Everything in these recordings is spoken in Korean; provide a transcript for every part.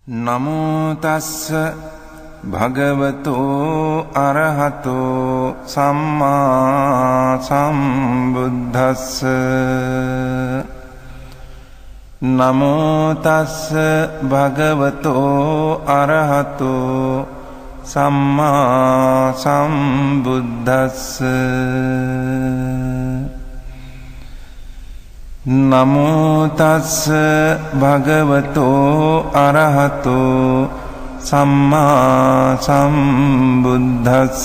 නමෝ තස්ස භගවතෝ අරහතෝ සම්මා සම්බුද්දස්ස නමෝ තස්ස භගවතෝ අරහතෝ සම්මා සම්බුද්දස්ස නමෝ තස්ස භගවතෝ අරහතෝ සම්මා සම්බුද්දස්ස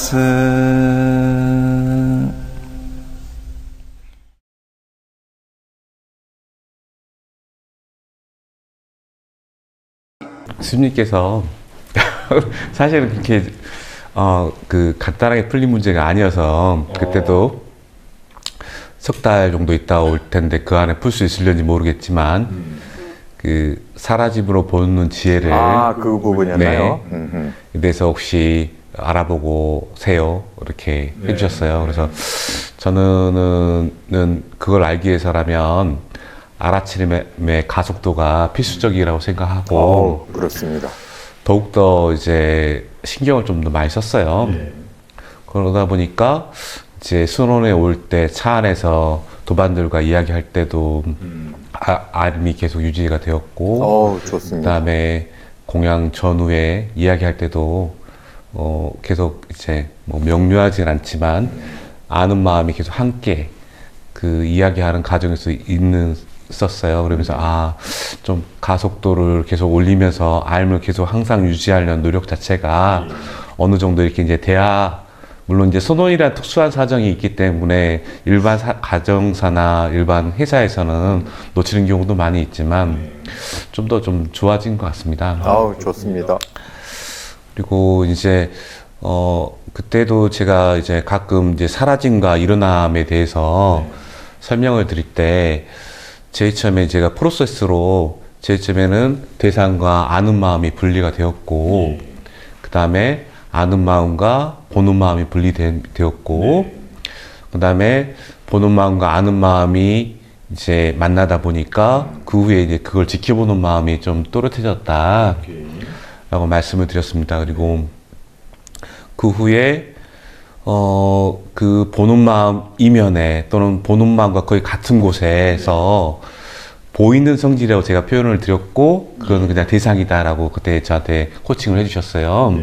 스님께서 사실은 그렇게 간단하게 풀린 문제가 아니어서 그때도 석 달 정도 있다 올 텐데 그 안에 풀 수 있을는지 모르겠지만 그 사라짐으로 보는 지혜를 그 부분이었나요? 네. 그래서 혹시 알아보고 세요 이렇게 해주셨어요. 그래서 저는 그걸 알기 위해서라면 알아차림의 가속도가 필수적이라고 생각하고 그렇습니다. 더욱더 이제 신경을 좀 더 많이 썼어요. 그러다 보니까 이제 수원에 올 때 차 안에서 도반들과 이야기할 때도 알림이 계속 유지가 되었고, 좋습니다. 그다음에 공양 전후에 이야기할 때도 계속 이제 뭐 명료하진 않지만 아는 마음이 계속 함께 그 이야기하는 과정에서 있었어요. 그러면서 좀 가속도를 계속 올리면서 알을 계속 항상 유지하려는 노력 자체가 어느 정도 이렇게 이제 물론 이제 선원이란 특수한 사정이 있기 때문에 일반 가정사나 일반 회사에서는 놓치는 경우도 많이 있지만 좀 더 좀 좋아진 것 같습니다. 좋습니다. 그리고 이제 그때도 제가 이제 가끔 이제 사라짐과 일어남에 대해서 설명을 드릴 때 제일 처음에 제가 프로세스로 제일 처음에는 대상과 아는 마음이 분리가 되었고 그 다음에 아는 마음과 보는 마음이 분리되었고 그 다음에 보는 마음과 아는 마음이 이제 만나다 보니까 그 후에 이제 그걸 지켜보는 마음이 좀 또렷해졌다 라고 말씀을 드렸습니다. 그리고 그 후에 그 보는 마음 이면에 또는 보는 마음과 거의 같은 곳에서 보이는 성질이라고 제가 표현을 드렸고 그거는 그냥 대상이다라고 그때 저한테 코칭을 해주셨어요.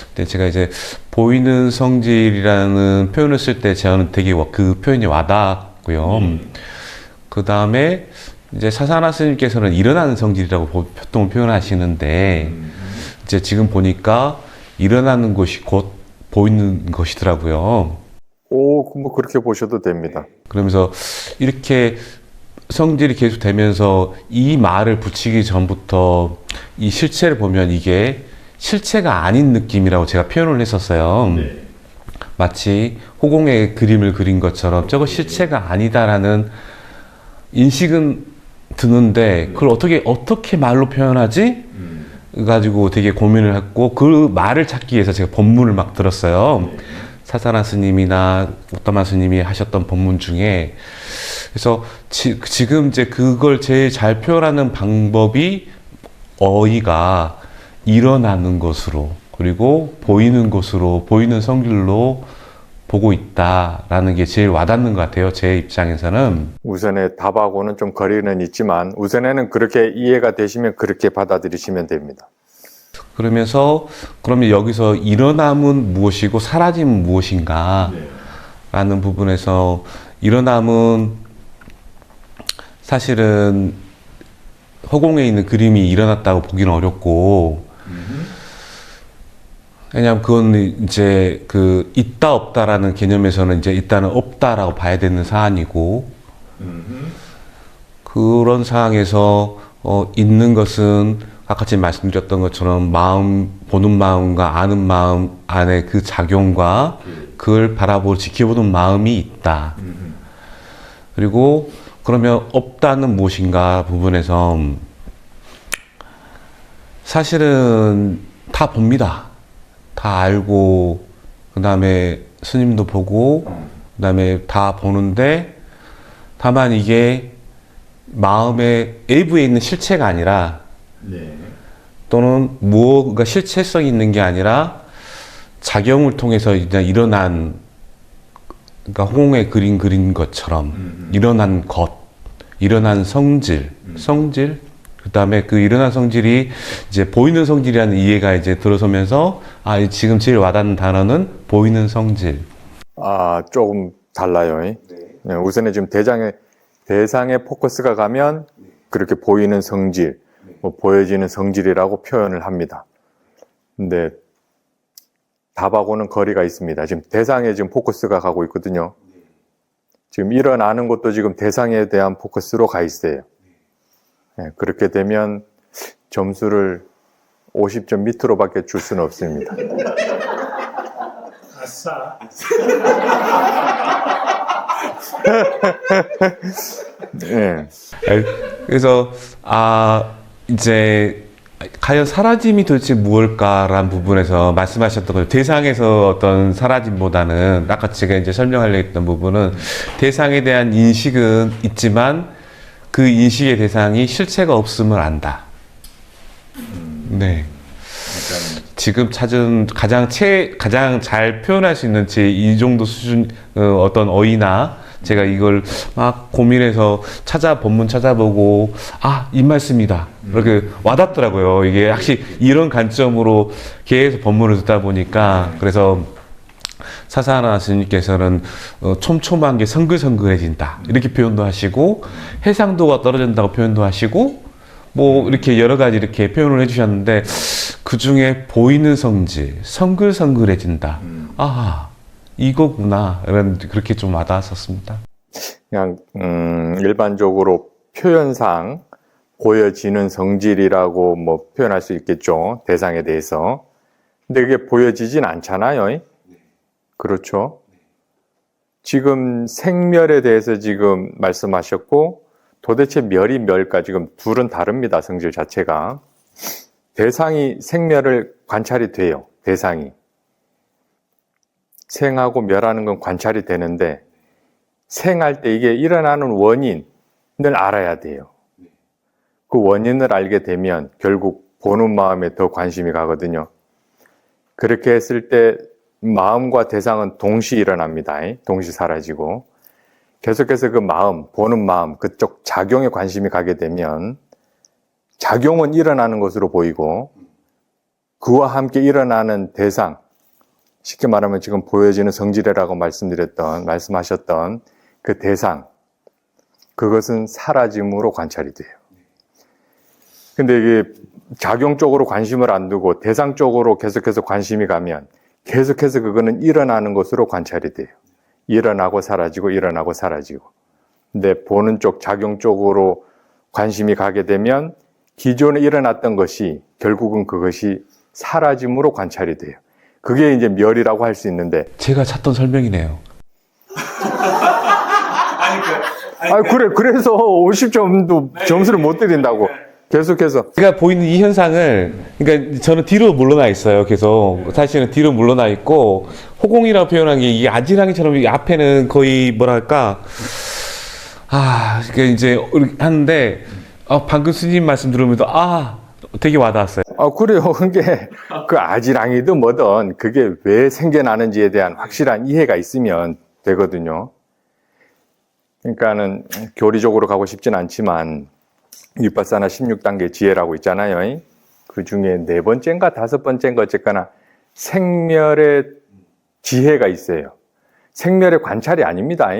근데 제가 이제 보이는 성질이라는 표현을 쓸 때 저는 되게 그 표현이 와닿았고요. 그 다음에 이제 사사나 스님께서는 일어나는 성질이라고 보통 표현하시는데 이제 지금 보니까 일어나는 것이 곧 보이는 것이더라고요. 뭐 그렇게 보셔도 됩니다. 그러면서 이렇게 성질이 계속 되면서 이 말을 붙이기 전부터 이 실체를 보면 이게 실체가 아닌 느낌이라고 제가 표현을 했었어요. 마치 호공의 그림을 그린 것처럼 저거 실체가 아니다라는 인식은 드는데 그걸 어떻게 말로 표현하지? 가지고 되게 고민을 했고 그 말을 찾기 위해서 제가 법문을 막 들었어요. 사사나 스님이나 오타마 스님이 하셨던 법문 중에 그래서 지금 이제 그걸 제일 잘 표현하는 방법이 어이가 일어나는 것으로 그리고 보이는 것으로 보이는 성질로 보고 있다라는 게 제일 와닿는 것 같아요. 제 입장에서는. 우선의 답하고는 좀 거리는 있지만 우선에는 그렇게 이해가 되시면 그렇게 받아들이시면 됩니다. 그러면서 그러면 여기서 일어남은 무엇이고 사라짐은 무엇인가 라는 부분에서 일어남은 사실은 허공에 있는 그림이 일어났다고 보기는 어렵고 왜냐하면 그건 이제 그 있다 없다라는 개념에서는 이제 일단은 없다라고 봐야 되는 사안이고 그런 상황에서 있는 것은 아까 제가 말씀드렸던 것처럼 보는 마음과 아는 마음 안에 그 작용과 그걸 바라보고 지켜보는 마음이 있다. 그리고 그러면 없다는 무엇인가 부분에서 사실은 다 봅니다. 다 알고 그 다음에 스님도 보고 그 다음에 다 보는데 다만 이게 마음의 일부에 있는 실체가 아니라 또는 무엇가 실체성이 있는 게 아니라 작용을 통해서 그냥 일어난, 그러니까 홍콩의 그림 그린 것처럼 일어난 것, 일어난 성질, 그 다음에 그 일어난 성질이 이제 보이는 성질이라는 이해가 이제 들어서면서, 아, 지금 제일 와닿는 단어는 보이는 성질. 아, 조금 달라요. 네, 우선은 지금 대상의 포커스가 가면 그렇게 보이는 성질, 뭐 보여지는 성질이라고 표현을 합니다. 근데 답하고는 거리가 있습니다. 지금 대상에 지금 포커스가 가고 있거든요. 지금 일어나는 것도 지금 대상에 대한 포커스로 가 있어요. 네, 그렇게 되면 점수를 50점 밑으로밖에 줄 수는 없습니다. 아싸. 네. 그래서, 이제, 과연 사라짐이 도대체 무엇일까라는 부분에서 말씀하셨던 거예요. 대상에서 어떤 사라짐보다는, 아까 제가 이제 설명하려고 했던 부분은, 대상에 대한 인식은 있지만, 그 인식의 대상이 실체가 없음을 안다. 네. 지금 찾은 가장 잘 표현할 수 있는 제 이 정도 수준, 어떤 어휘나, 제가 이걸 막 고민해서 본문 찾아보고, 이 말씀이다. 이렇게 와닿더라고요. 이게 확실히 이런 관점으로 계속 본문을 듣다 보니까, 그래서 사사하나 스님께서는 촘촘한 게 성글성글해진다. 이렇게 표현도 하시고, 해상도가 떨어진다고 표현도 하시고, 뭐 이렇게 여러 가지 이렇게 표현을 해주셨는데, 그 중에 보이는 성질, 성글성글해진다. 이거구나. 그렇게 좀 와닿았었습니다. 그냥 일반적으로 표현상 보여지는 성질이라고 뭐 표현할 수 있겠죠. 대상에 대해서. 근데 그게 보여지진 않잖아요. 그렇죠. 지금 생멸에 대해서 지금 말씀하셨고, 도대체 멸이 멸까? 지금 둘은 다릅니다. 성질 자체가. 대상이 생멸을 관찰이 돼요. 대상이. 생하고 멸하는 건 관찰이 되는데, 생할 때 이게 일어나는 원인을 알아야 돼요. 그 원인을 알게 되면 결국 보는 마음에 더 관심이 가거든요. 그렇게 했을 때 마음과 대상은 동시에 일어납니다. 동시에 사라지고. 계속해서 그 마음, 보는 마음, 그쪽 작용에 관심이 가게 되면 작용은 일어나는 것으로 보이고, 그와 함께 일어나는 대상, 쉽게 말하면 지금 보여지는 성질이라고 말씀하셨던 그 대상, 그것은 사라짐으로 관찰이 돼요. 근데 이게 작용 쪽으로 관심을 안 두고 대상 쪽으로 계속해서 관심이 가면 계속해서 그거는 일어나는 것으로 관찰이 돼요. 일어나고 사라지고 일어나고 사라지고. 근데 보는 쪽, 작용 쪽으로 관심이 가게 되면 기존에 일어났던 것이 결국은 그것이 사라짐으로 관찰이 돼요. 그게 이제 멸이라고 할 수 있는데. 제가 찾던 설명이네요. 그래서 50점도 점수를 못 드린다고. 계속해서. 제가 보이는 이 현상을, 그러니까 저는 뒤로 물러나 있어요. 계속. 사실은 뒤로 물러나 있고, 호공이라고 표현한 게 이게 아지랑이처럼 이 앞에는 거의 뭐랄까, 그러니까 이제 하는데, 방금 스님 말씀 들으면서, 되게 와닿았어요. 그래요. 그게, 그 아지랑이든 뭐든 그게 왜 생겨나는지에 대한 확실한 이해가 있으면 되거든요. 그러니까는 교리적으로 가고 싶진 않지만, 위파사나 16단계 지혜라고 있잖아요. 그 중에 4번째인가 5번째인가 어쨌거나 생멸의 지혜가 있어요. 생멸의 관찰이 아닙니다.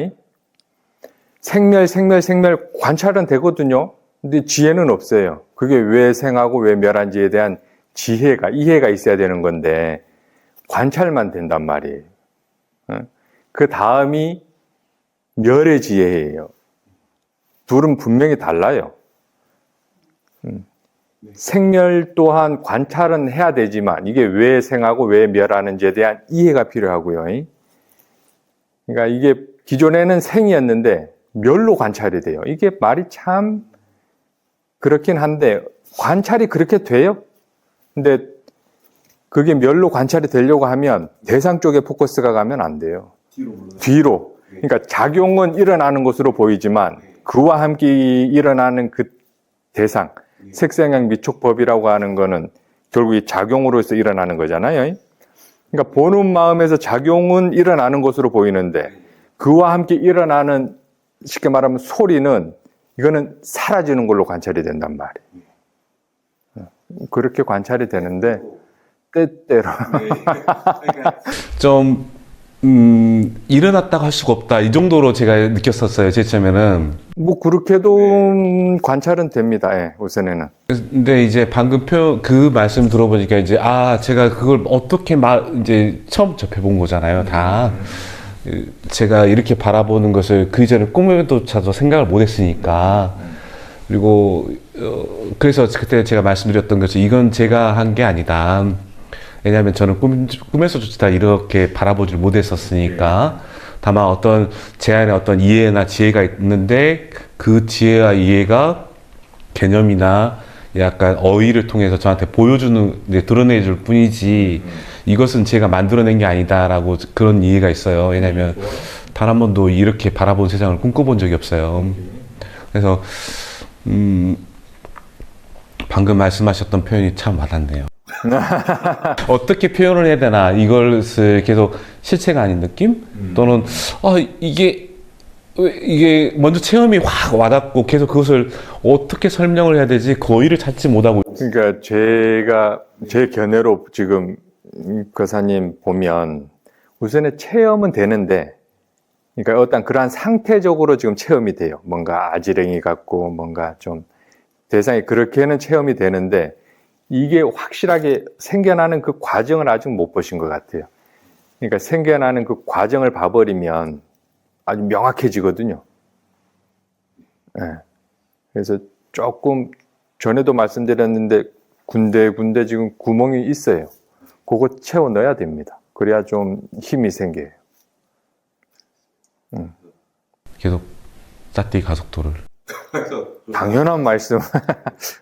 생멸 관찰은 되거든요. 근데 지혜는 없어요. 그게 왜 생하고 왜 멸한지에 대한 이해가 있어야 되는 건데 관찰만 된단 말이에요. 그 다음이 멸의 지혜예요. 둘은 분명히 달라요. 생멸 또한 관찰은 해야 되지만 이게 왜 생하고 왜 멸하는지에 대한 이해가 필요하고요. 그러니까 이게 기존에는 생이었는데 멸로 관찰이 돼요. 이게 말이 참 그렇긴 한데 관찰이 그렇게 돼요. 근데 그게 멸로 관찰이 되려고 하면 대상 쪽에 포커스가 가면 안 돼요. 뒤로. 그러니까 작용은 일어나는 것으로 보이지만 그와 함께 일어나는 그 대상, 색상향 미촉법이라고 하는 거는 결국 이 작용으로서 일어나는 거잖아요. 그러니까 보는 마음에서 작용은 일어나는 것으로 보이는데 그와 함께 일어나는 쉽게 말하면 소리는 이거는 사라지는 걸로 관찰이 된단 말이에요. 그렇게 관찰이 되는데 때때로 좀 일어났다고 할 수가 없다 이 정도로 제가 느꼈었어요. 제 처음에는. 뭐 그렇게도 관찰은 됩니다. 예, 우선에는. 근데 이제 방금 그 말씀 들어보니까 이제 제가 그걸 어떻게 이제 처음 접해본 거잖아요. 다 제가 이렇게 바라보는 것을 그 이전에 꿈에도차도 생각을 못했으니까. 그리고 그래서 그때 제가 말씀드렸던 것이 이건 제가 한 게 아니다. 왜냐하면 저는 꿈에서조차 이렇게 바라보질 못했었으니까. 다만 어떤 제 안에 어떤 이해나 지혜가 있는데 그 지혜와 이해가 개념이나 약간 어휘를 통해서 저한테 드러내줄 뿐이지 이것은 제가 만들어낸 게 아니다라고 그런 이해가 있어요. 왜냐하면 단 한 번도 이렇게 바라본 세상을 꿈꿔본 적이 없어요. 그래서 방금 말씀하셨던 표현이 참 와닿네요. 어떻게 표현을 해야 되나 이것을 계속 실체가 아닌 느낌? 또는 이게 먼저 체험이 확 와닿고 계속 그것을 어떻게 설명을 해야 되지 그 어휘를 찾지 못하고. 그러니까 제 견해로 지금 거사님 보면 우선에 체험은 되는데 그러니까 어떤 그러한 상태적으로 지금 체험이 돼요. 뭔가 아지랭이 같고 뭔가 좀 대상이 그렇게는 체험이 되는데 이게 확실하게 생겨나는 그 과정을 아직 못 보신 것 같아요. 그러니까 생겨나는 그 과정을 봐버리면 아주 명확해지거든요. 네. 그래서 조금 전에도 말씀드렸는데 군데군데 지금 구멍이 있어요. 그거 채워 넣어야 됩니다. 그래야 좀 힘이 생겨요. 계속 짜띠 가속도를. 당연한 말씀.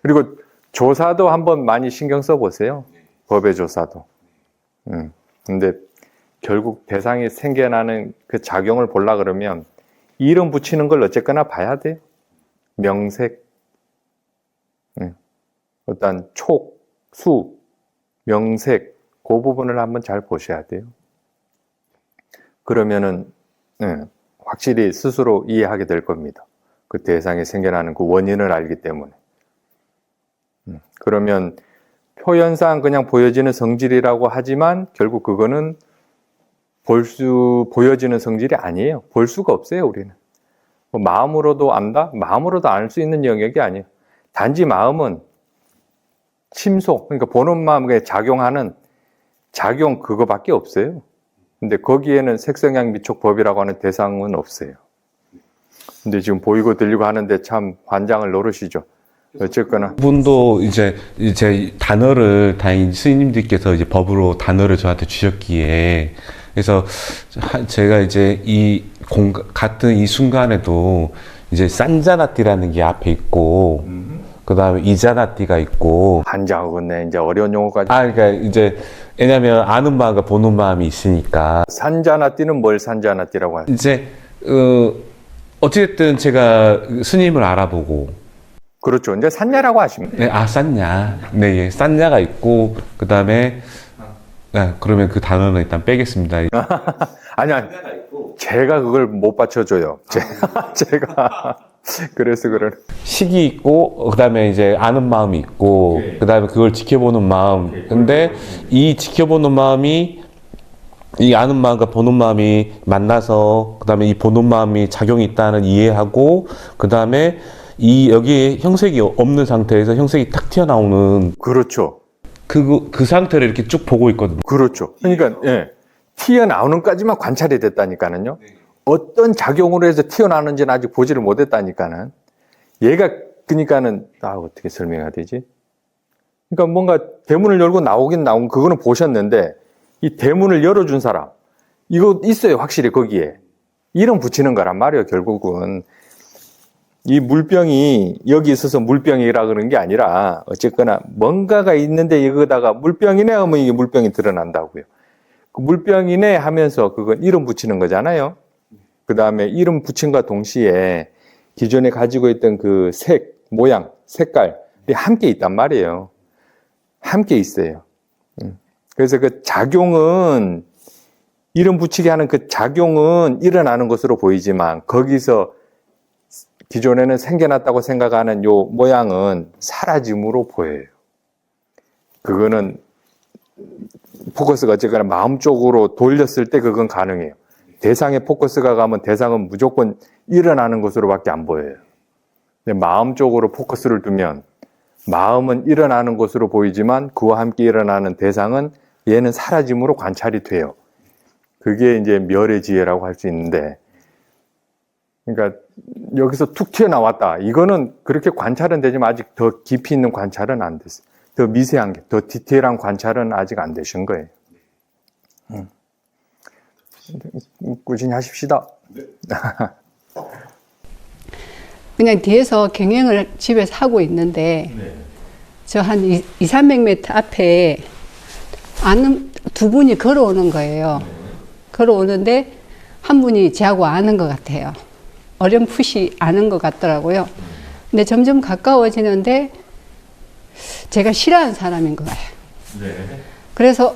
그리고 조사도 한번 많이 신경 써보세요. 법의 조사도. 근데 결국 대상이 생겨나는 그 작용을 보려 그러면 이름 붙이는 걸 어쨌거나 봐야 돼요. 명색, 어떤 촉, 수, 명색, 그 부분을 한번 잘 보셔야 돼요. 그러면은 확실히 스스로 이해하게 될 겁니다. 그 대상이 생겨나는 그 원인을 알기 때문에. 그러면 표현상 그냥 보여지는 성질이라고 하지만 결국 그거는 보여지는 성질이 아니에요. 볼 수가 없어요, 우리는. 뭐 마음으로도 안다? 마음으로도 알 수 있는 영역이 아니에요. 단지 마음은 침소, 그러니까 보는 마음에 작용하는 작용 그거밖에 없어요. 근데 거기에는 색성향 미촉법이라고 하는 대상은 없어요. 근데 지금 보이고 들리고 하는데 참 환장을 노르시죠. 어쨌거나. 분도 이제 단어를 다행히 스님들께서 이제 법으로 단어를 저한테 주셨기에 그래서 제가 이제 같은 이 순간에도 이제 산자나띠라는 게 앞에 있고 그 다음에 이자나띠가 있고 환장하겠네. 이제 어려운 용어까지. 그러니까 이제 왜냐면 아는 마음과 보는 마음이 있으니까 산자나띠는 뭘 산자나띠라고 하죠? 이제 어쨌든 제가 스님을 알아보고 그렇죠. 이제 산냐라고 하시면 돼요. 네, 산냐. 네, 예. 산냐가 있고, 그 다음에, 그러면 그 단어는 일단 빼겠습니다. 아니, 제가 그걸 못 받쳐줘요. 제가. 그래서 그런. 식이 있고, 그 다음에 이제 아는 마음이 있고, 그 다음에 그걸 지켜보는 마음. 근데 이 지켜보는 마음이, 이 아는 마음과 보는 마음이 만나서, 그 다음에 이 보는 마음이 작용이 있다는 이해하고, 그 다음에 여기에 형색이 없는 상태에서 형색이 탁 튀어나오는. 그렇죠. 그 상태를 이렇게 쭉 보고 있거든요. 그렇죠. 그러니까, 튀어나오는까지만 관찰이 됐다니까는요. 어떤 작용으로 해서 튀어나오는지는 아직 보지를 못했다니까는. 얘가, 그러니까는, 어떻게 설명해야 되지? 그러니까 뭔가 대문을 열고 나오긴 나온, 그거는 보셨는데, 이 대문을 열어준 사람, 이거 있어요, 확실히 거기에. 이름 붙이는 거란 말이에요, 결국은. 이 물병이 여기 있어서 물병이라 그런 게 아니라 어쨌거나 뭔가가 있는데 여기다가 물병이네 하면 이게 물병이 드러난다고요. 그 물병이네 하면서 그건 이름 붙이는 거잖아요. 그 다음에 이름 붙임과 동시에 기존에 가지고 있던 그 색, 모양, 색깔이 함께 있단 말이에요. 함께 있어요. 그래서 그 작용은, 이름 붙이게 하는 그 작용은 일어나는 것으로 보이지만, 거기서 기존에는 생겨났다고 생각하는 요 모양은 사라짐으로 보여요. 그거는 포커스가 어쨌거나 마음 쪽으로 돌렸을 때 그건 가능해요. 대상에 포커스가 가면 대상은 무조건 일어나는 것으로밖에 안 보여요. 근데 마음 쪽으로 포커스를 두면 마음은 일어나는 것으로 보이지만 그와 함께 일어나는 대상은 얘는 사라짐으로 관찰이 돼요. 그게 이제 멸의 지혜라고 할 수 있는데, 그러니까 여기서 툭 튀어나왔다. 이거는 그렇게 관찰은 되지만 아직 더 깊이 있는 관찰은 안 됐어요. 더 미세한 게, 더 디테일한 관찰은 아직 안 되신 거예요. 꾸준히 하십시다. 그냥 뒤에서 경영을 집에서 하고 있는데, 저 한 200~300m 앞에 아는 두 분이 걸어오는 거예요. 걸어오는데 한 분이 저하고 아는 것 같아요. 어렴풋이 아는 것 같더라고요. 근데 점점 가까워지는데 제가 싫어하는 사람인 거예요. 그래서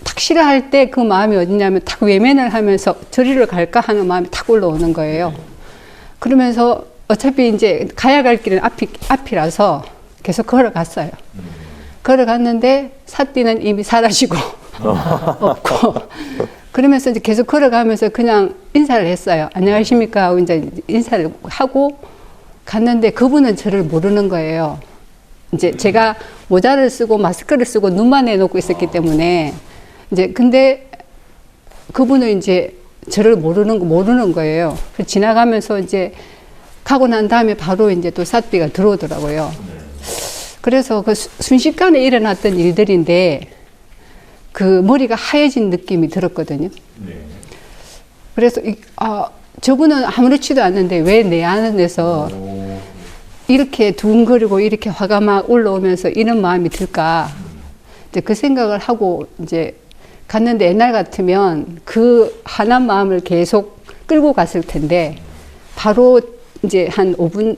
딱 싫어할 때 그 마음이 어디냐면 딱 외면을 하면서 저리로 갈까 하는 마음이 딱 올라오는 거예요. 그러면서 어차피 이제 가야 갈 길은 앞이라서 계속 걸어갔어요. 걸어갔는데 사띠는 이미 사라지고 없고, 그러면서 이제 계속 걸어가면서 그냥 인사를 했어요. 안녕하십니까 하고 이제 인사를 하고 갔는데 그분은 저를 모르는 거예요. 이제 제가 모자를 쓰고 마스크를 쓰고 눈만 내놓고 있었기 때문에, 이제 근데 그분은 이제 저를 모르는 거예요. 그래서 지나가면서 이제 가고 난 다음에 바로 이제 또 사띠가 들어오더라고요. 그래서 그 순식간에 일어났던 일들인데 그 머리가 하얘진 느낌이 들었거든요. 그래서 저분은 아무렇지도 않는데 왜 내 안에서 이렇게 두근거리고 이렇게 화가 막 올라오면서 이런 마음이 들까? 이제 그 생각을 하고 이제 갔는데, 옛날 같으면 그 화난 마음을 계속 끌고 갔을 텐데 바로 이제 한 5분,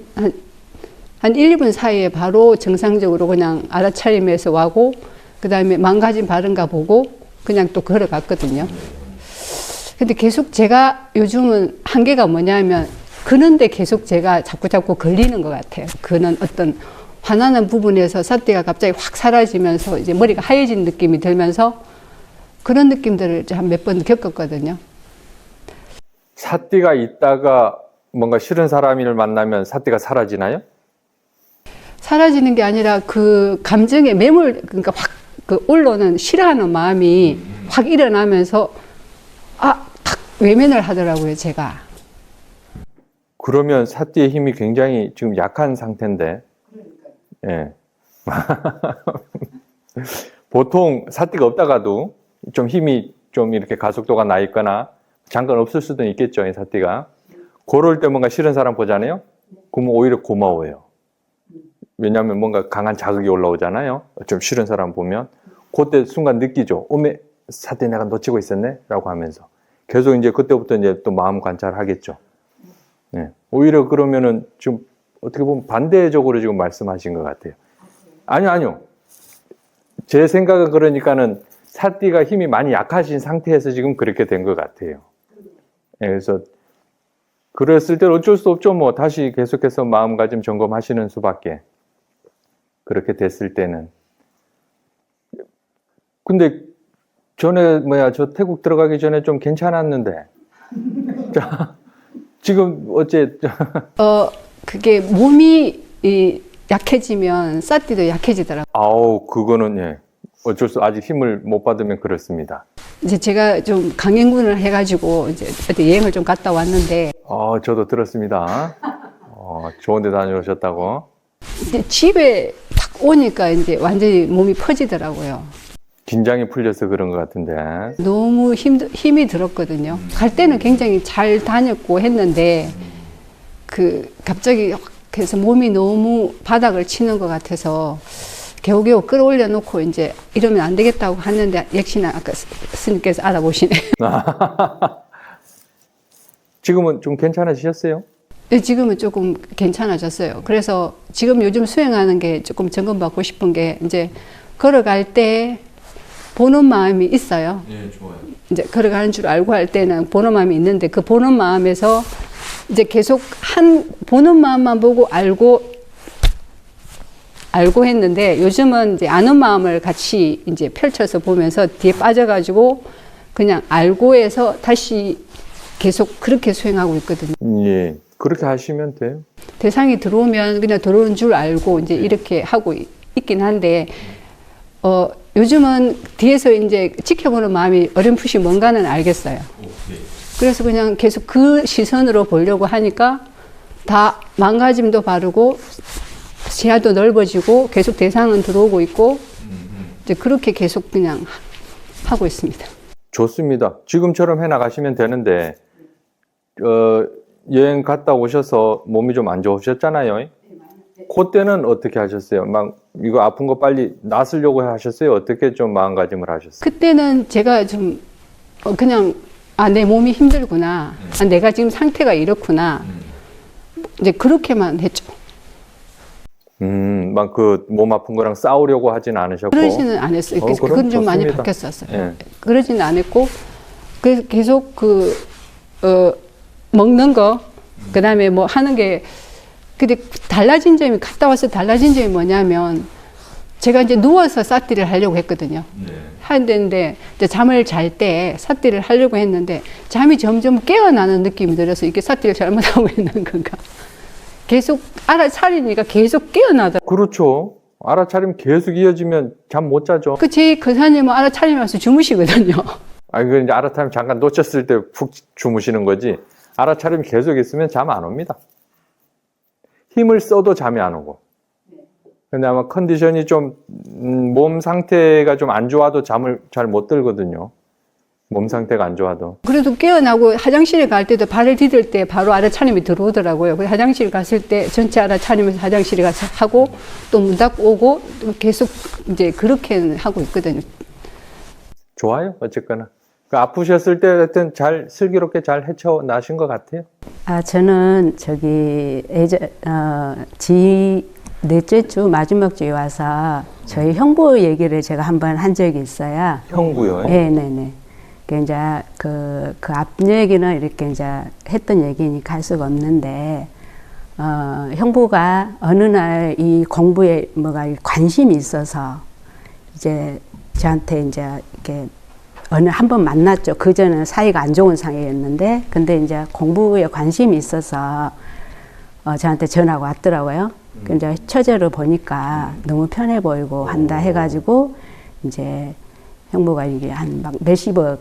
한 1, 2분 사이에 바로 정상적으로 그냥 알아차리면서 와고, 그 다음에 망가진 바른가 보고 그냥 또 걸어갔거든요. 근데 계속 제가 요즘은 한계가 뭐냐면, 그런데 계속 제가 자꾸 걸리는 것 같아요. 그는 어떤 화나는 부분에서 사띠가 갑자기 확 사라지면서 이제 머리가 하얘진 느낌이 들면서 그런 느낌들을 한 몇 번 겪었거든요. 사띠가 있다가 뭔가 싫은 사람을 만나면 사띠가 사라지나요? 사라지는 게 아니라 그 감정의 그러니까 확 그 올라오는 싫어하는 마음이 확 일어나면서 탁 외면을 하더라고요, 제가. 그러면 사띠의 힘이 굉장히 지금 약한 상태인데. 예. 보통 사띠가 없다가도 좀 힘이 좀 이렇게 가속도가 나 있거나 잠깐 없을 수도 있겠죠, 이 사띠가. 그럴 때 뭔가 싫은 사람 보잖아요? 그러면 오히려 고마워요. 왜냐하면 뭔가 강한 자극이 올라오잖아요. 좀 싫은 사람 보면. 그때 순간 느끼죠. 어메, 사띠 내가 놓치고 있었네? 라고 하면서. 계속 이제 그때부터 이제 또 마음 관찰하겠죠. 네. 오히려 그러면은 좀 어떻게 보면 반대적으로 지금 말씀하신 것 같아요. 아니요. 제 생각은 그러니까는 사띠가 힘이 많이 약하신 상태에서 지금 그렇게 된 것 같아요. 네, 그래서 그랬을 때 어쩔 수 없죠. 뭐 다시 계속해서 마음가짐 점검하시는 수밖에. 그렇게 됐을 때는. 근데 전에 저 태국 들어가기 전에 좀 괜찮았는데. 자, 지금 어째? 그게 몸이 약해지면 사띠도 약해지더라고요. 그거는 예. 어쩔 수 아직 힘을 못 받으면 그렇습니다. 이제 제가 좀 강행군을 해가지고 이제 어디 여행을 좀 갔다 왔는데. 저도 들었습니다. 좋은 데 다녀오셨다고. 근데 집에 딱 오니까 이제 완전히 몸이 퍼지더라고요. 긴장이 풀려서 그런 것 같은데. 너무 힘이 들었거든요. 갈 때는 굉장히 잘 다녔고 했는데, 갑자기 그래서 몸이 너무 바닥을 치는 것 같아서 겨우겨우 끌어올려 놓고 이제 이러면 안 되겠다고 하는데, 역시나 아까 스님께서 알아보시네. 지금은 좀 괜찮아지셨어요? 네, 지금은 조금 괜찮아졌어요. 그래서 지금 요즘 수행하는 게 조금 점검받고 싶은 게, 이제 걸어갈 때 보는 마음이 있어요. 네, 좋아요. 이제 걸어가는 줄 알고 할 때는 보는 마음이 있는데 그 보는 마음에서 이제 계속 보는 마음만 보고 알고 했는데 요즘은 이제 아는 마음을 같이 이제 펼쳐서 보면서 뒤에 빠져가지고 그냥 알고 해서 다시 계속 그렇게 수행하고 있거든요. 예, 그렇게 하시면 돼요. 대상이 들어오면 그냥 들어오는 줄 알고 이제 이렇게 하고 있긴 한데, 요즘은 뒤에서 이제 지켜보는 마음이 어렴풋이 뭔가는 알겠어요. 그래서 그냥 계속 그 시선으로 보려고 하니까 다 망가짐도 바르고 시야도 넓어지고 계속 대상은 들어오고 있고 이제 그렇게 계속 그냥 하고 있습니다. 좋습니다. 지금처럼 해나가시면 되는데 여행 갔다 오셔서 몸이 좀 안 좋으셨잖아요. 그때는 어떻게 하셨어요? 막 이거 아픈 거 빨리 낫으려고 하셨어요? 어떻게 좀 마음가짐을 하셨어요? 그때는 제가 좀 그냥 내 몸이 힘들구나. 내가 지금 상태가 이렇구나. 이제 그렇게만 했죠. 막 그 몸 아픈 거랑 싸우려고 하진 않으셨고. 그러지는 않았어요. 그럼 그건 좀 많이 좋습니다. 바뀌었었어요. 예. 그러지는 않았고, 그래서 계속 먹는 거, 그 다음에 뭐 하는 게, 근데 달라진 점이, 갔다 와서 달라진 점이 뭐냐면, 제가 이제 누워서 사띠를 하려고 했거든요. 하는데, 이제 잠을 잘 때 사띠를 하려고 했는데, 잠이 점점 깨어나는 느낌이 들어서 이게 사띠를 잘못하고 있는 건가. 계속 알아차리니까 계속 깨어나더라고요. 그렇죠. 알아차리면 계속 이어지면 잠 못 자죠. 제 거사님은 알아차리면서 주무시거든요. 그 이제 알아차리면 잠깐 놓쳤을 때 푹 주무시는 거지. 알아차리면 계속 있으면 잠 안 옵니다. 힘을 써도 잠이 안 오고. 근데 아마 컨디션이 좀, 몸 상태가 좀 안 좋아도 잠을 잘 못 들거든요. 몸 상태가 안 좋아도. 그래도 깨어나고 화장실에 갈 때도 발을 디딜 때 바로 알아차림이 들어오더라고요. 그래서 화장실 갔을 때 전체 알아차리면서 화장실에 가서 하고 또 문 닫고 오고 계속 이제 그렇게 하고 있거든요. 좋아요. 어쨌거나. 그 아프셨을 때 하여튼 잘, 슬기롭게 잘 헤쳐나신 것 같아요. 저는 넷째 주 마지막 주에 와서 저희 형부 얘기를 제가 한번 한 적이 있어요. 형부요? 네네네. 이제 그 앞 얘기는 이렇게 이제 했던 얘기니까 할 수가 없는데, 형부가 어느 날 이 공부에 뭐가 관심이 있어서 이제 저한테 이제 이렇게 한 번 만났죠. 그전에는 사이가 안 좋은 사이였는데, 근데 이제 공부에 관심이 있어서 저한테 전화가 왔더라고요. 이제 처제를 보니까 너무 편해 보이고 한다 해가지고 이제 형부가 이게 한 막 몇십억에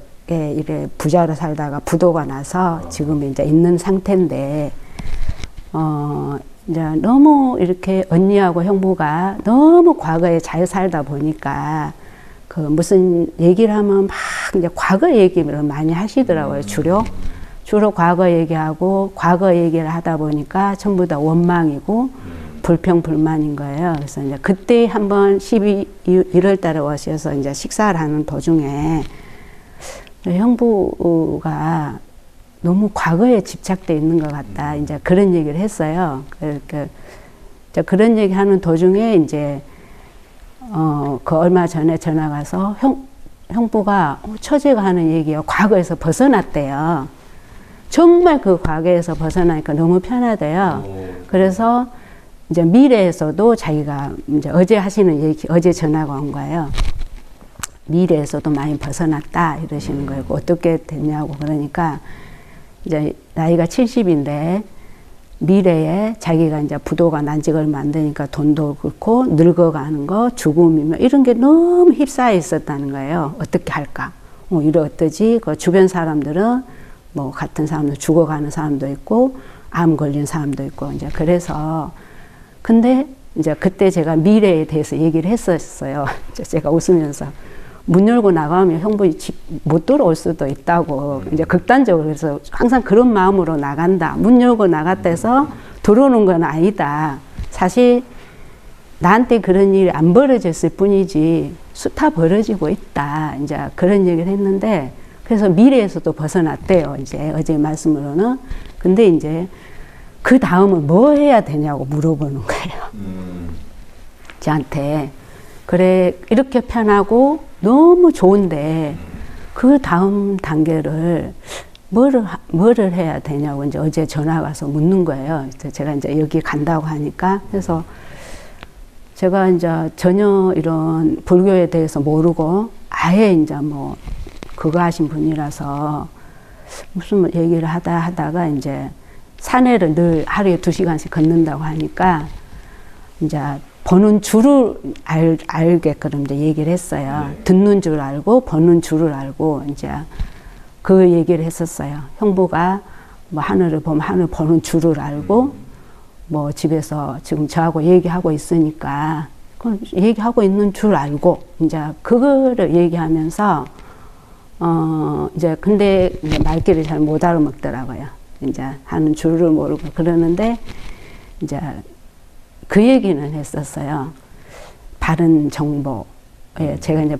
이래 부자로 살다가 부도가 나서 지금 이제 있는 상태인데, 이제 너무 이렇게 언니하고 형부가 너무 과거에 잘 살다 보니까 그 무슨 얘기를 하면 막 이제 과거 얘기를 많이 하시더라고요. 주로 과거 얘기하고 과거 얘기를 하다 보니까 전부 다 원망이고 불평불만인 거예요. 그래서 이제 그때 한번 1월 달에 오셔서 이제 식사를 하는 도중에 형부가 너무 과거에 집착돼 있는 것 같다. 이제 그런 얘기를 했어요. 그런 얘기 하는 도중에 이제 그 얼마 전에 전화가 와서 형부가 처제가 하는 얘기가 과거에서 벗어났대요. 정말 그 과거에서 벗어나니까 너무 편하대요. 그래서 이제 미래에서도 자기가 이제 어제 하시는 얘기, 어제 전화가 온 거예요. 미래에서도 많이 벗어났다 이러시는 거예요. 어떻게 됐냐고 그러니까 이제 나이가 70인데 미래에 자기가 이제 부도가 난 지가 얼마 안 되니까 돈도 그렇고 늙어가는 거, 죽음이면 이런 게 너무 휩싸여 있었다는 거예요. 어떻게 할까? 이래 어떠지? 그 주변 사람들은 뭐 같은 사람도 죽어가는 사람도 있고 암 걸린 사람도 있고 이제 그래서 근데 이제 그때 제가 미래에 대해서 얘기를 했었어요. 제가 웃으면서 문 열고 나가면 형부 집 못 들어올 수도 있다고 이제 극단적으로 그래서 항상 그런 마음으로 나간다. 문 열고 나갔다 해서 들어오는 건 아니다. 사실 나한테 그런 일이 안 벌어졌을 뿐이지 수타 벌어지고 있다. 이제 그런 얘기를 했는데 그래서 미래에서도 벗어났대요. 이제 어제 말씀으로는. 근데 이제 그 다음은 뭐 해야 되냐고 물어보는 거예요. 저한테. 그래, 이렇게 편하고 너무 좋은데, 그 다음 단계를 뭐를 해야 되냐고 이제 어제 전화 와서 묻는 거예요. 그래서 제가 이제 여기 간다고 하니까. 그래서 제가 이제 전혀 이런 불교에 대해서 모르고 아예 이제 뭐 그거 하신 분이라서 무슨 얘기를 하다가 이제 산에를 늘 하루에 2시간씩 걷는다고 하니까 이제 보는 줄을 알게끔 이제 얘기를 했어요. 듣는 줄 알고 보는 줄을 알고 이제 그 얘기를 했었어요. 형부가 뭐 하늘을 보면 하늘 보는 줄을 알고 뭐 집에서 지금 저하고 얘기하고 있으니까 그 얘기하고 있는 줄 알고 이제 그거를 얘기하면서 이제 근데 이제 말귀를 잘 못 알아먹더라고요. 이제 하는 줄을 모르고 그러는데 이제 그 얘기는 했었어요. 바른 정보. 예, 제가 이제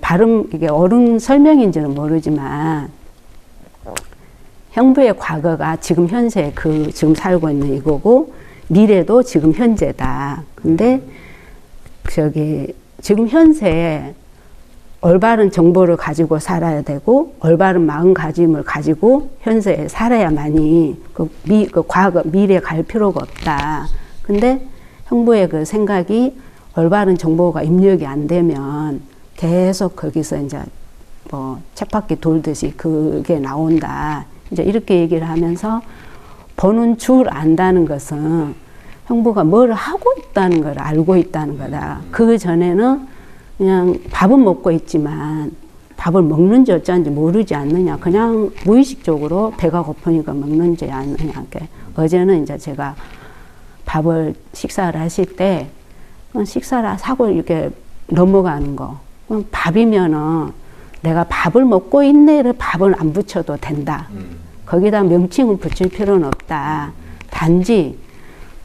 이게 옳은 설명인지는 모르지만 형부의 과거가 지금 현재 지금 살고 있는 이거고 미래도 지금 현재다. 근데 지금 현재 올바른 정보를 가지고 살아야 되고 올바른 마음가짐을 가지고 현재에 살아야만이 그 과거 미래 갈 필요가 없다. 근데 형부의 그 생각이 올바른 정보가 입력이 안 되면 계속 거기서 이제 뭐 쳇바퀴 돌듯이 그게 나온다. 이제 이렇게 얘기를 하면서 보는 줄 안다는 것은 형부가 뭘 하고 있다는 걸 알고 있다는 거다. 그 전에는 그냥 밥은 먹고 있지만 밥을 먹는지 어쩐지 모르지 않느냐. 그냥 무의식적으로 배가 고프니까 먹는지 않느냐. 어제는 이제 제가 밥을 식사를 하실 때 식사를 하고 이렇게 넘어가는 거. 밥이면은 내가 밥을 먹고 있네를 밥을 안 붙여도 된다. 거기다 명칭을 붙일 필요는 없다. 단지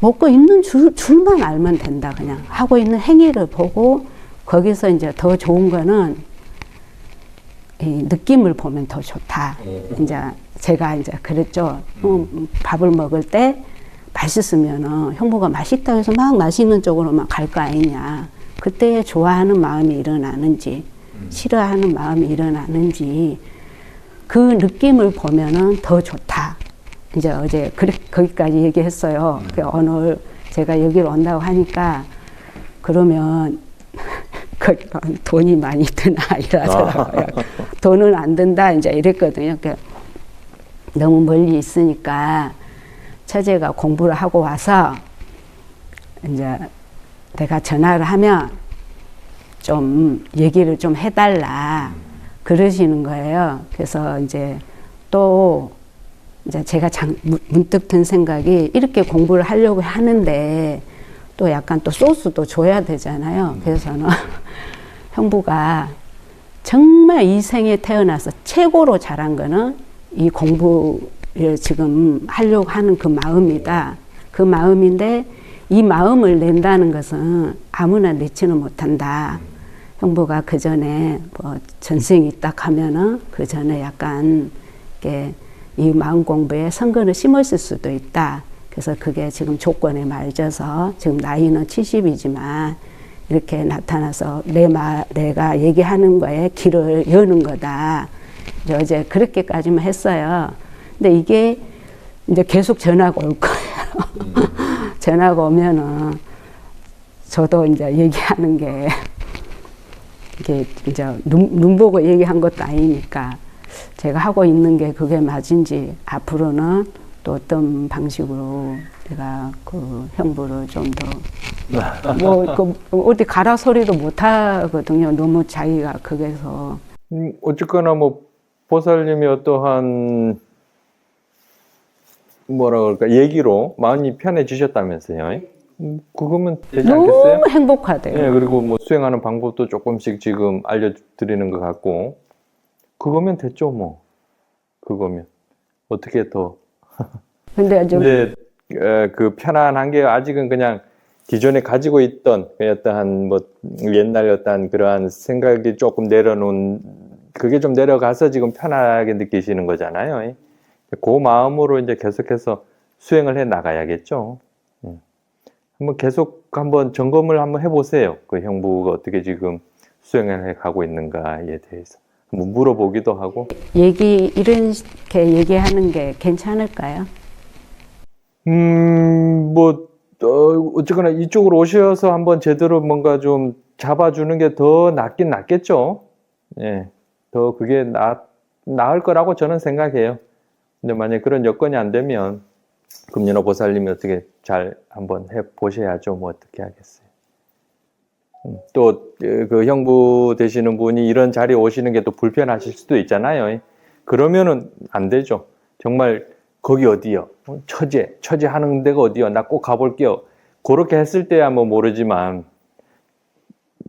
먹고 있는 줄만 알면 된다. 그냥 하고 있는 행위를 보고 거기서 이제 더 좋은 거는 이 느낌을 보면 더 좋다. 이제 제가 이제 그랬죠. 밥을 먹을 때 맛있으면은 형부가 맛있다 해서 막 맛있는 쪽으로만 갈 거 아니냐. 그때 좋아하는 마음이 일어나는지 싫어하는 마음이 일어나는지 그 느낌을 보면은 더 좋다. 이제 어제 거기까지 얘기했어요. 오늘 제가 여기로 온다고 하니까 그러면 돈이 많이 드나 이러더라고요. 돈은 안 든다 이제 이랬거든요. 너무 멀리 있으니까 처제가 공부를 하고 와서 이제 내가 전화를 하면 좀 얘기를 좀 해달라 그러시는 거예요. 그래서 이제 또 이제 제가 문득 든 생각이 이렇게 공부를 하려고 하는데 또 약간 또 소스도 줘야 되잖아요. 그래서는 형부가 정말 이 생에 태어나서 최고로 잘한 거는 이 공부를 지금 하려고 하는 그 마음이다. 그 마음인데 이 마음을 낸다는 것은 아무나 내지는 못한다. 형부가 그 전에 뭐 전생이 딱 하면은 그 전에 약간 이렇게 이 마음 공부에 선근을 심었을 수도 있다. 그래서 그게 지금 조건에 맞아서 지금 나이는 70이지만 이렇게 나타나서 내가 얘기하는 거에 길을 여는 거다. 이제 어제 그렇게까지만 했어요. 근데 이게 이제 계속 전화가 올 거예요. 전화가 오면은 저도 이제 얘기하는 게 이게 이제 눈 보고 얘기한 것도 아니니까 제가 하고 있는 게 그게 맞은지 앞으로는 또 어떤 방식으로 내가 그 형부를 좀 더 뭐 어디 가라 소리도 못 하거든요. 너무 자기가 거기서 어쨌거나 뭐 보살님이 어떠한 뭐라 그럴까 얘기로 마음이 편해지셨다면서요? 그거면 되지 않겠어요? 너무 행복하대요. 네, 그리고 뭐 수행하는 방법도 조금씩 지금 알려드리는 것 같고 그거면 됐죠 뭐. 그거면 어떻게 더 근데 그 편안한 게 아직은 그냥 기존에 가지고 있던 어떠한 뭐 옛날 어떠한 그러한 생각이 조금 내려놓은 그게 좀 내려가서 지금 편하게 느끼시는 거잖아요. 그 마음으로 이제 계속해서 수행을 해 나가야겠죠. 한번 계속 한번 점검을 한번 해보세요. 그 형부가 어떻게 지금 수행해 가고 있는가에 대해서 한번 물어보기도 하고. 이렇게 얘기하는 게 괜찮을까요? 어쨌거나 이쪽으로 오셔서 한번 제대로 뭔가 좀 잡아주는 게 더 낫긴 낫겠죠. 예, 더 그게 나을 거라고 저는 생각해요. 근데 만약 그런 여건이 안 되면 금연호 보살님이 어떻게 잘 한번 해 보셔야죠. 뭐 어떻게 하겠어요. 또 그 형부 되시는 분이 이런 자리에 오시는 게 또 불편하실 수도 있잖아요. 그러면은 안 되죠. 정말 거기 어디요? 처제 하는 데가 어디요? 나 꼭 가볼게요. 그렇게 했을 때야 뭐 모르지만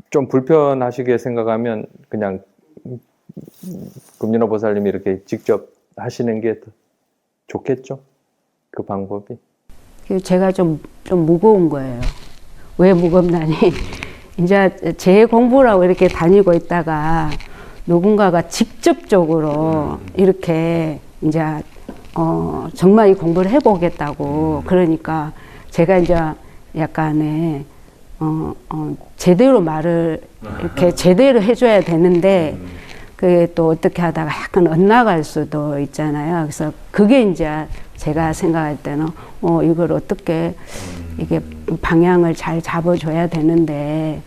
좀 불편하시게 생각하면 그냥 금연호 보살님이 이렇게 직접 하시는 게 더 좋겠죠. 그 방법이. 제가 좀 무거운 거예요. 왜 무겁나니? 이제 제 공부라고 이렇게 다니고 있다가 누군가가 직접적으로 이렇게 이제 정말 이 공부를 해보겠다고 그러니까 제가 이제 약간의 제대로 말을 이렇게 제대로 해줘야 되는데 그게 또 어떻게 하다가 약간 엇나갈 수도 있잖아요. 그래서 그게 이제 제가 생각할 때는 이걸 어떻게 이게 방향을 잘 잡아줘야 되는데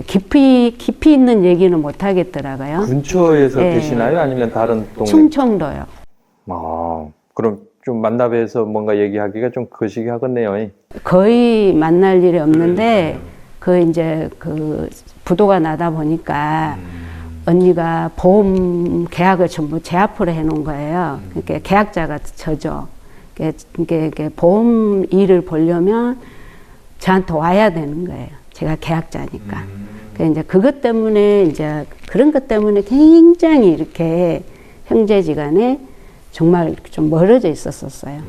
깊이 있는 얘기는 못 하겠더라고요. 근처에서 네. 계시나요? 아니면 다른 동네? 충청도요. 그럼 좀 만나 뵈서 뭔가 얘기하기가 좀 거시기 하겠네요. 거의 만날 일이 없는데 이제 부도가 나다 보니까 언니가 보험 계약을 전부 제 앞으로 해놓은 거예요. 그러니까 계약자가 저죠. 그러니까 보험 일을 보려면 저한테 와야 되는 거예요. 제가 계약자니까. 그러니까 이제 그것 때문에 이제 그런 것 때문에 굉장히 이렇게 형제지간에 정말 좀 멀어져 있었어요.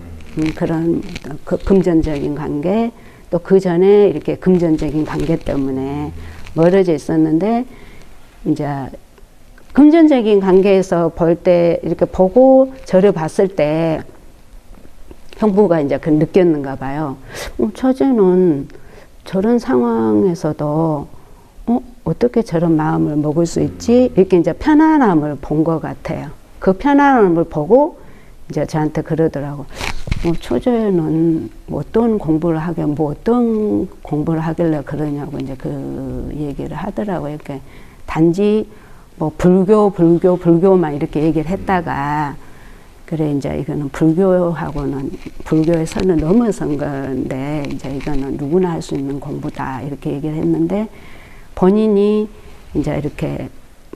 그런 금전적인 관계 또 그 전에 이렇게 금전적인 관계 때문에 멀어져 있었는데 이제 금전적인 관계에서 볼 때 이렇게 보고 저를 봤을 때 형부가 이제 그 느꼈는가 봐요. 처제는 저런 상황에서도 어떻게 저런 마음을 먹을 수 있지? 이렇게 이제 편안함을 본 것 같아요. 그 편안함을 보고 이제 저한테 그러더라고. 처제는 어떤 공부를 어떤 공부를 하길래 그러냐고 이제 그 얘기를 하더라고요. 이렇게 단지 뭐 불교만 이렇게 얘기를 했다가 그래 이제 이거는 불교의 선을 넘어선 건데 이제 이거는 누구나 할 수 있는 공부다 이렇게 얘기를 했는데 본인이 이제 이렇게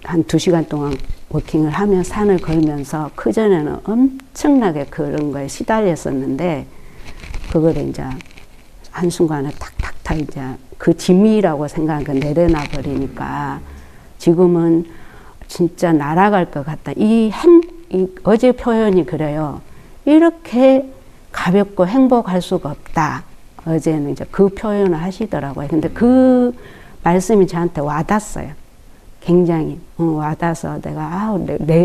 한 2시간 동안 워킹을 하며 산을 걸면서 그전에는 엄청나게 그런 거에 시달렸었는데 그거를 이제 한순간에 탁탁탁 이제 그 짐이라고 생각하니까 내려놔 버리니까 지금은 진짜 날아갈 것 같다. 어제 표현이 그래요. 이렇게 가볍고 행복할 수가 없다. 어제는 이제 그 표현을 하시더라고요. 근데 그 말씀이 저한테 와닿았어요. 굉장히 와닿아서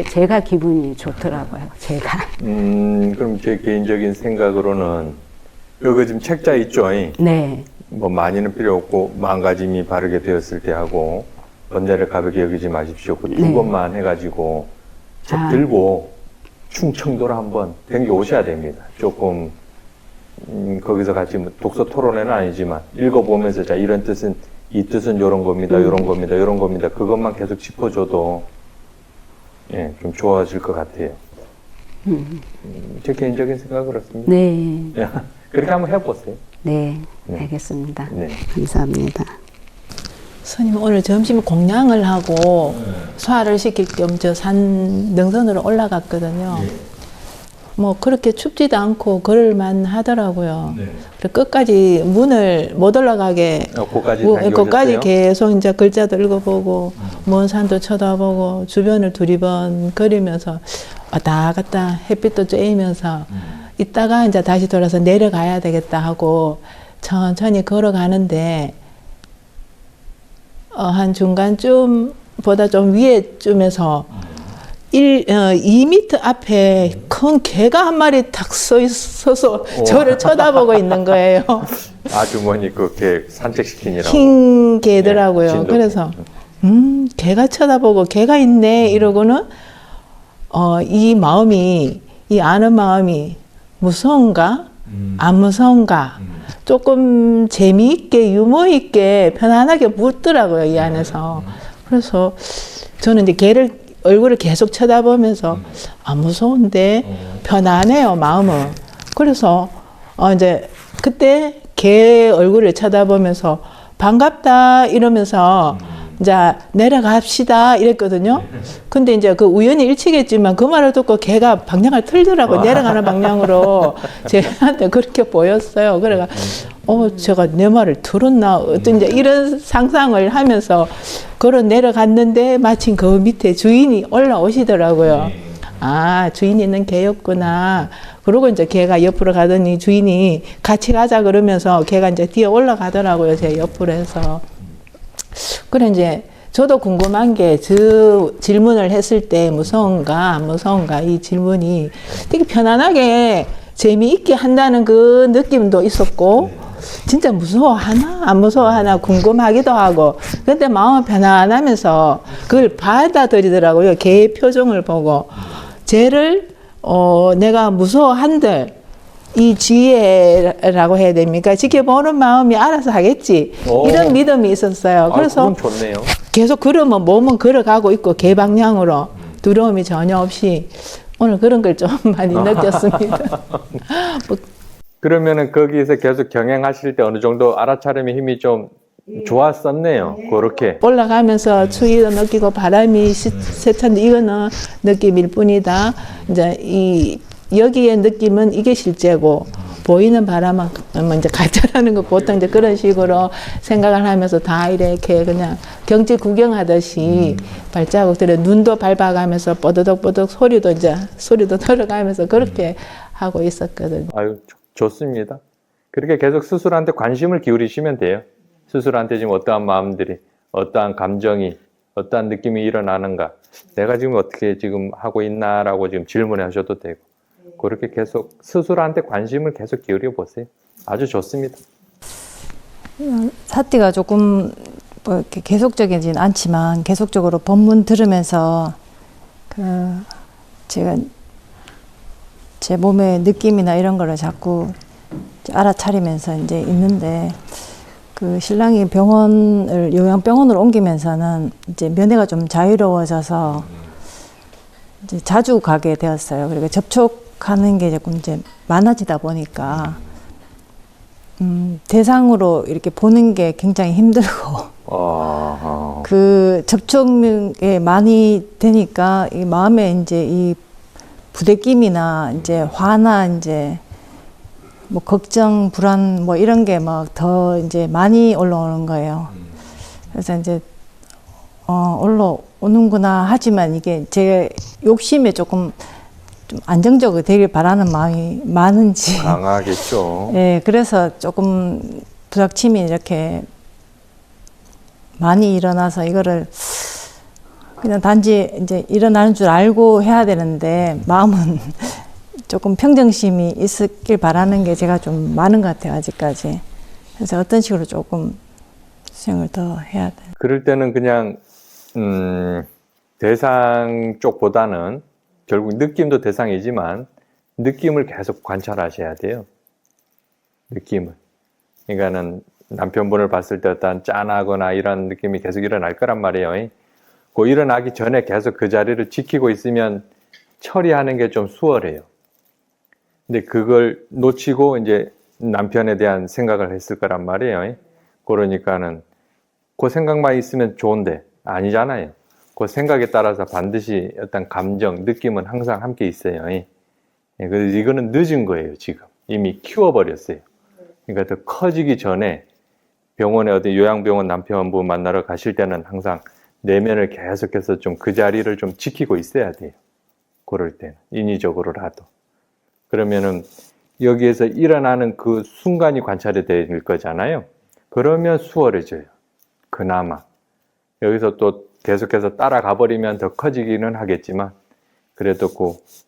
제가 기분이 좋더라고요. 제가. 그럼 제 개인적인 생각으로는 여기 지금 책자 있죠? 네. 뭐 많이는 필요 없고 마음가짐이 바르게 되었을 때 하고 번뇌를 가볍게 여기지 마십시오. 그 2번만 해가지고 책 들고 충청도로 한번 댕겨 오셔야 됩니다. 조금 거기서 같이 뭐 독서 토론회는 아니지만 읽어보면서 자 이런 뜻은 이 뜻은 요런 겁니다. 요런 겁니다. 요런 겁니다. 그것만 계속 짚어줘도 예, 좀 좋아질 것 같아요. 제 개인적인 생각은 그렇습니다. 네. 그렇게 한번 해보세요. 네. 알겠습니다. 네. 감사합니다. 스님 오늘 점심 공양을 하고 소화를 시킬 겸 저 산 능선으로 올라갔거든요. 뭐 그렇게 춥지도 않고 걸을만 하더라고요. 그래서 끝까지 문을 못 올라가게 거기까지 계속 이제 글자도 읽어보고 먼 산도 쳐다보고 주변을 두리번 거리면서 왔다 갔다 햇빛도 쬐이면서 이따가 이제 다시 돌아서 내려가야 되겠다 하고 천천히 걸어가는데 한 중간쯤보다 좀 위에쯤에서 2m 앞에 큰 개가 한 마리 탁 서 있어서 저를 쳐다보고 있는 거예요. 아주머니 그렇게 산책시키니라고. 흰 개더라고요. 진돗개. 그래서 개가 쳐다보고 개가 있네 이러고는 이 마음이, 이 아는 마음이 무서운가 안 무서운가 조금 재미있게 유머 있게 편안하게 묻더라고요, 이 안에서. 그래서 저는 이제 개를 얼굴을 계속 쳐다보면서 안 무서운데 편안해요, 마음은. 그래서 이제 그때 개 얼굴을 쳐다보면서 반갑다 이러면서 이제 내려갑시다 이랬거든요. 근데 이제 그 우연히 일치겠지만 그 말을 듣고 걔가 방향을 틀더라고. 내려가는 방향으로 제한테 그렇게 보였어요. 그래가 제가 내 말을 들었나 어떤 이제 이런 상상을 하면서 걸어 내려갔는데 마침 그 밑에 주인이 올라오시더라고요. 아, 주인 있는 개였구나. 그러고 이제 걔가 옆으로 가더니 주인이 같이 가자 그러면서 걔가 이제 뛰어 올라가더라고요. 제 옆으로 해서. 그래 이제 저도 궁금한 게 저 질문을 했을 때 무서운가 안 무서운가 이 질문이 되게 편안하게 재미있게 한다는 그 느낌도 있었고 진짜 무서워하나 안 무서워하나 궁금하기도 하고 근데 마음은 편안하면서 그걸 받아들이더라고요. 걔의 표정을 보고 쟤를 내가 무서워한들 이 지혜라고 해야 됩니까? 지켜보는 마음이 알아서 하겠지. 이런 믿음이 있었어요. 그래서 그건 좋네요. 계속 걸으면 몸은 걸어가고 있고 개 방향으로 두려움이 전혀 없이 오늘 그런 걸 좀 많이 느꼈습니다. 그러면은 거기에서 계속 경영하실 때 어느 정도 알아차림의 힘이 좀 좋았었네요. 그렇게. 올라가면서 추위도 느끼고 바람이 세찬데 이거는 느낌일 뿐이다. 이제 여기의 느낌은 이게 실제고 보이는 바람은 이제 가짜라는 거 보통 이제 그런 식으로 생각을 하면서 다 이렇게 그냥 경치 구경하듯이 발자국들에 눈도 밟아가면서 뽀드덕뽀드덕 소리도 들어가면서 그렇게 하고 있었거든요. 아유, 좋습니다. 그렇게 계속 스스로한테 관심을 기울이시면 돼요. 스스로한테 지금 어떠한 마음들이, 어떠한 감정이, 어떠한 느낌이 일어나는가. 내가 지금 어떻게 지금 하고 있나라고 지금 질문을 하셔도 되고. 그렇게 계속 스스로한테 관심을 계속 기울여 보세요. 아주 좋습니다. 사띠가 조금 뭐 이렇게 계속적이진 않지만 계속적으로 법문 들으면서 제가 제 몸의 느낌이나 이런 거를 자꾸 알아차리면서 이제 있는데 그 신랑이 병원을 요양병원으로 옮기면서는 이제 면회가 좀 자유로워져서 이제 자주 가게 되었어요. 그리고 접촉하는 게 조금 이제 많아지다 보니까 대상으로 이렇게 보는 게 굉장히 힘들고 그 접촉에 많이 되니까 이 마음에 이제 이 부대낌이나 이제 화나 이제 뭐 걱정, 불안 뭐 이런 게 막 더 이제 많이 올라오는 거예요. 그래서 이제 올라오는구나 하지만 이게 제 욕심에 조금 좀 안정적으로 되길 바라는 마음이 많은지 강하겠죠. 예, 그래서 조금 부닥침이 이렇게 많이 일어나서 이거를 그냥 단지 이제 일어나는 줄 알고 해야 되는데 마음은 조금 평정심이 있길 바라는 게 제가 좀 많은 것 같아요, 아직까지. 그래서 어떤 식으로 조금 수행을 더 해야 돼. 그럴 때는 그냥 대상 쪽보다는 결국 느낌도 대상이지만 느낌을 계속 관찰하셔야 돼요. 느낌을. 그러니까는 남편분을 봤을 때 어떤 짠하거나 이런 느낌이 계속 일어날 거란 말이에요. 그 일어나기 전에 계속 그 자리를 지키고 있으면 처리하는 게 좀 수월해요. 근데 그걸 놓치고 이제 남편에 대한 생각을 했을 거란 말이에요. 그러니까는 그 생각만 있으면 좋은데 아니잖아요. 그 생각에 따라서 반드시 어떤 감정, 느낌은 항상 함께 있어요. 그래서 이거는 늦은 거예요, 지금. 이미 키워버렸어요. 그러니까 더 커지기 전에 병원에 어디 요양병원 남편분 만나러 가실 때는 항상 내면을 계속해서 좀 그 자리를 좀 지키고 있어야 돼요. 그럴 때는. 인위적으로라도. 그러면은 여기에서 일어나는 그 순간이 관찰이 될 거잖아요. 그러면 수월해져요. 그나마. 여기서 또 계속해서 따라가 버리면 더 커지기는 하겠지만 그래도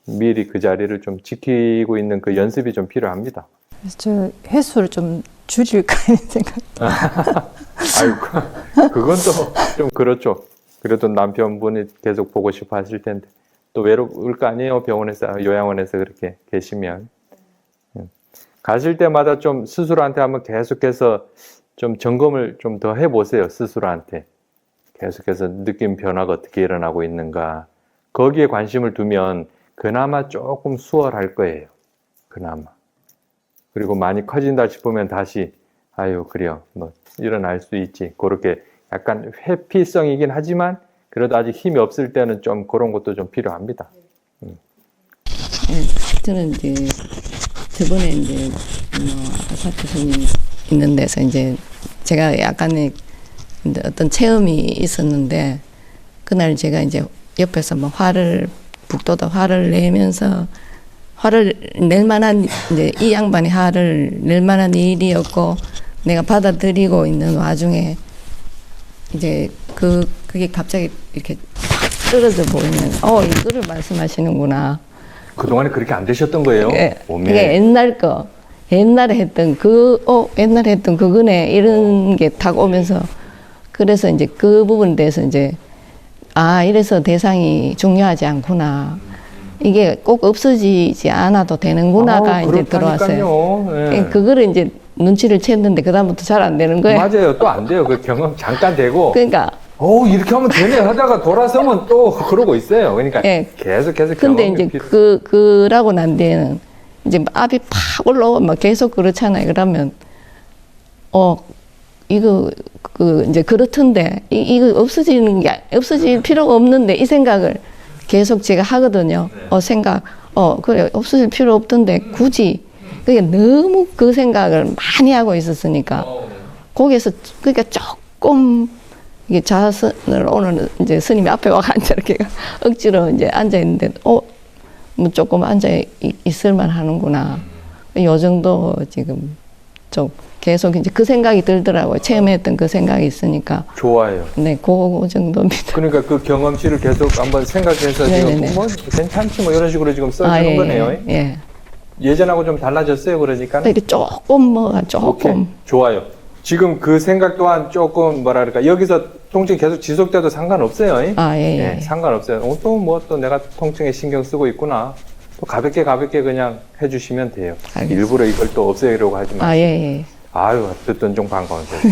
미리 그 자리를 좀 지키고 있는 그 연습이 좀 필요합니다. 그래서 저 횟수를 좀 줄일까 이런 생각. 아이고, 그건 또 좀 그렇죠. 그래도 남편분이 계속 보고 싶어 하실 텐데 또 외로울 거 아니에요. 병원에서, 요양원에서 그렇게 계시면. 가실 때마다 좀 스스로한테 한번 계속해서 좀 점검을 좀 더 해보세요. 스스로한테. 계속해서 느낌 변화가 어떻게 일어나고 있는가. 거기에 관심을 두면 그나마 조금 수월할 거예요. 그나마. 그리고 많이 커진다 싶으면 다시 아유 그래요. 뭐 일어날 수 있지. 그렇게 약간 회피성이긴 하지만 그래도 아직 힘이 없을 때는 좀 그런 것도 좀 필요합니다. 저는 이제 저번에 이제 아사트 스님 있는 데서 이제 제가 약간의 이제 어떤 체험이 있었는데 그날 제가 이제 옆에서 뭐 북돋아 화를 내면서 화를 낼 만한 이제 이 양반이 화를 낼 만한 일이었고 내가 받아들이고 있는 와중에 이제 그게 갑자기 이렇게 떨어져 보이면 이거를 말씀하시는구나. 그동안에 그렇게 안 되셨던 거예요? 몸에. 그게 옛날에 했던 옛날에 했던 그거네 이런 게 딱 오면서 그래서 이제 그 부분에 대해서 이제 이래서 대상이 중요하지 않구나. 이게 꼭 없어지지 않아도 되는구나가 이제 들어왔어요. 네. 그거를 이제 눈치를 챘는데 그다음부터 잘 안 되는 거예요. 맞아요. 또 안 돼요. 그 경험 잠깐 되고. 그러니까 이렇게 하면 되네 하다가 돌아서면 또 그러고 있어요. 그러니까 계속해서 근데 경험이 이제 그라고 난 뒤에는 이제 압이 팍 올라오고 막 계속 그렇잖아요. 그러면 이거 이제 그렇던데 이거 없어질 필요가 없는데 이 생각을 계속 제가 하거든요. 그래 없어질 필요 없던데 굳이 그게 너무 그 생각을 많이 하고 있었으니까 거기에서 그러니까 조금 이게 자선을 오늘 이제 스님이 앞에 와가 앉아 이렇게 억지로 이제 앉아 있는데 뭐 조금 앉아 있을만 하는구나. 요 정도 지금 좀 계속 이제 그 생각이 들더라고요. 체험했던 그 생각이 있으니까. 좋아요. 네, 그 정도입니다. 그러니까 그 경험치를 계속 한번 생각해서 지금 뭐 괜찮지 뭐 이런 식으로 지금 써주는 거네요. 예. 예전하고 좀 달라졌어요. 그러니까. 이렇게 조금. 오케이. 좋아요. 지금 그 생각 또한 조금 뭐랄까 여기서 통증이 계속 지속돼도 상관없어요. 예. 상관없어요. 또 내가 통증에 신경 쓰고 있구나. 또 가볍게 그냥 해주시면 돼요. 알겠습니다. 일부러 이걸 또 없애려고 하지 마시고. 예. 아유, 듣던 좀 반가운 소리.